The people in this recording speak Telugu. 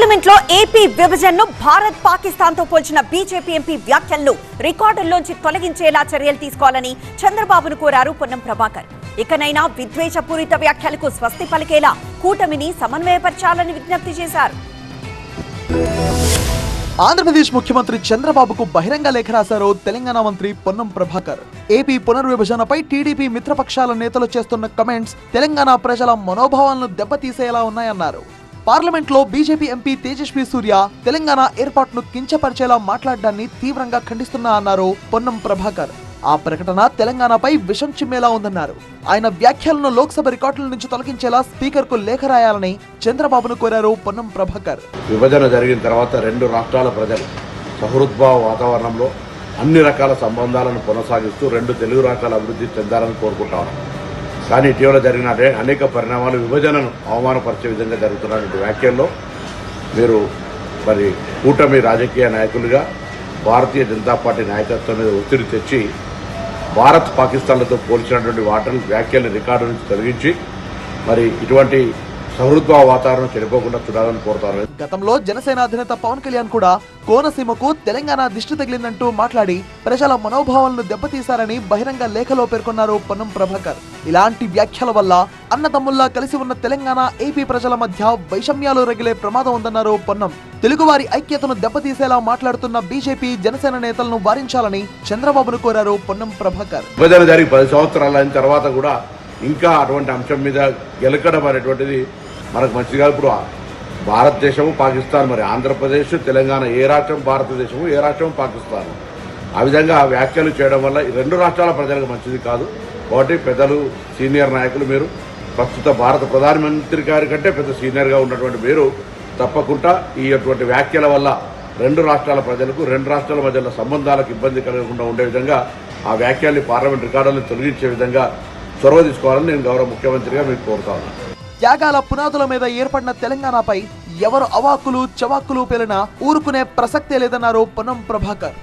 పార్లమెంట్లో ఏపీ విభజనను భారత్ పాకిస్తాన్ తో పోల్చిన బీజేపీ ఎంపీ వ్యాఖ్యలను రికార్డుల్లోంచి తొలగించేలా చర్యలు తీసుకోవాలని చంద్రబాబును కోరారు పొన్నం ప్రభాకర్. ఇకనైనా విద్వేషపూరిత వ్యాఖ్యలకు స్వస్తి పలికేలా కూటమిని సమన్వయపరచాలని విజ్ఞప్తి చేశారు. ఆంధ్రప్రదేశ్ ముఖ్యమంత్రి చంద్రబాబుకు బహిరంగ లేఖ రాశారు తెలంగాణ మంత్రి పొన్నం ప్రభాకర్. ఏపీ పునర్విభజనపై టీడీపీ మిత్రపక్షాల నేతలు చేస్తున్న కమెంట్స్ తెలంగాణ ప్రజల మనోభావాలను దెబ్బతీసేలా ఉన్నాయన్నారు. పార్లమెంట్లో బీజేపీ ఎంపీ తేజస్వి సూర్య తెలంగాణ ఏర్పాటును కించపరిచేలా మాట్లాడడాన్ని తీవ్రంగా ఖండిస్తున్నా అన్నారు పొన్నం ప్రభాకర్. ఆ ప్రకటన తెలంగాణపై విషం చిమ్మేలా ఉందన్నారు. ఆయన వ్యాఖ్యలను లోక్సభ రికార్డుల నుంచి తొలగించేలా స్పీకర్ కు లేఖ రాయాలని చంద్రబాబును కోరారు పొన్నం ప్రభాకర్. విభజన జరిగిన తర్వాత రెండు రాష్ట్రాల ప్రజలు సహృద్భావ వాతావరణంలో అన్ని రకాల సంబంధాలను కొనసాగిస్తూ రెండు తెలుగు రాష్ట్రాల అభివృద్ధి చెందాలని కోరుకుంటారు. కానీ ఇటీవల జరిగిన అనేక పరిణామాలు విభజనను అవమానపరిచే విధంగా జరుగుతున్నటువంటి వ్యాఖ్యల్లో మీరు మరి కూటమి రాజకీయ నాయకులుగా భారతీయ జనతా పార్టీ నాయకత్వం మీద ఒత్తిడి తెచ్చి భారత్ పాకిస్తాన్లతో పోల్చినటువంటి వ్యాఖ్యల్ని రికార్డు నుంచి తొలగించి మరి ఇటువంటి సహృద్భావ వాతావరణం చెడిపోకుండా చూడాలని కోరుతారు. గతంలో జనసేన అధినేత పవన్ కళ్యాణ్ కూడా కోనసీమకు తెలంగాణ దిష్టి తగిలిందంటూ మాట్లాడి ప్రజల మనోభావాలను దెబ్బతీశారని బహిరంగ లేఖలో పేర్కొన్నారు పొన్నం ప్రభాకర్. ఇలాంటి వ్యాఖ్యల వల్ల అన్నదమ్ముల్లా కలిసి ఉన్న తెలంగాణ ఏపీ ప్రజల మధ్య వైషమ్యాలు రగిలే ప్రమాదం ఉందన్నారు పొన్నం. తెలుగువారి ఐక్యతను దెబ్బతీసేలా మాట్లాడుతున్న బీజేపీ జనసేన నేతలను వారించాలని చంద్రబాబును కోరారు పొన్నం ప్రభాకర్. విభజన జరిగి 10 సంవత్సరాలు అయిన తర్వాత కూడా ఇంకా అటువంటి అంశం మీద గెలకడం అనేటువంటిది మనకు మంచిగా. ఇప్పుడు భారతదేశము పాకిస్తాన్, మరి ఆంధ్రప్రదేశ్ తెలంగాణ ఏ రాష్ట్రం భారతదేశము, ఏ రాష్ట్రం పాకిస్తాన్, ఆ విధంగా వ్యాఖ్యలు చేయడం వల్ల ఈ రెండు రాష్ట్రాల ప్రజలకు మంచిది కాదు. కాబట్టి పెద్దలు సీనియర్ నాయకులు, మీరు ప్రస్తుత భారత ప్రధానమంత్రి గారి కంటే పెద్ద సీనియర్గా ఉన్నటువంటి మీరు తప్పకుండా ఈ అటువంటి వ్యాఖ్యల వల్ల రెండు రాష్ట్రాల ప్రజలకు, రెండు రాష్ట్రాల మధ్య సంబంధాలకు ఇబ్బంది కలగకుండా ఉండే విధంగా ఆ వ్యాఖ్యల్ని పార్లమెంట్ రికార్డులను తొలగించే విధంగా చొరవ తీసుకోవాలని నేను గౌరవ ముఖ్యమంత్రిగా మీకు కోరుతా ఉన్నాను. త్యాగాల పునాదుల మీద ఏర్పడిన తెలంగాణపై ఎవరు అవాక్కులు చవాక్కులు పేలినా ఊరుకునే ప్రసక్తే లేదన్నారు పొన్నం ప్రభాకర్.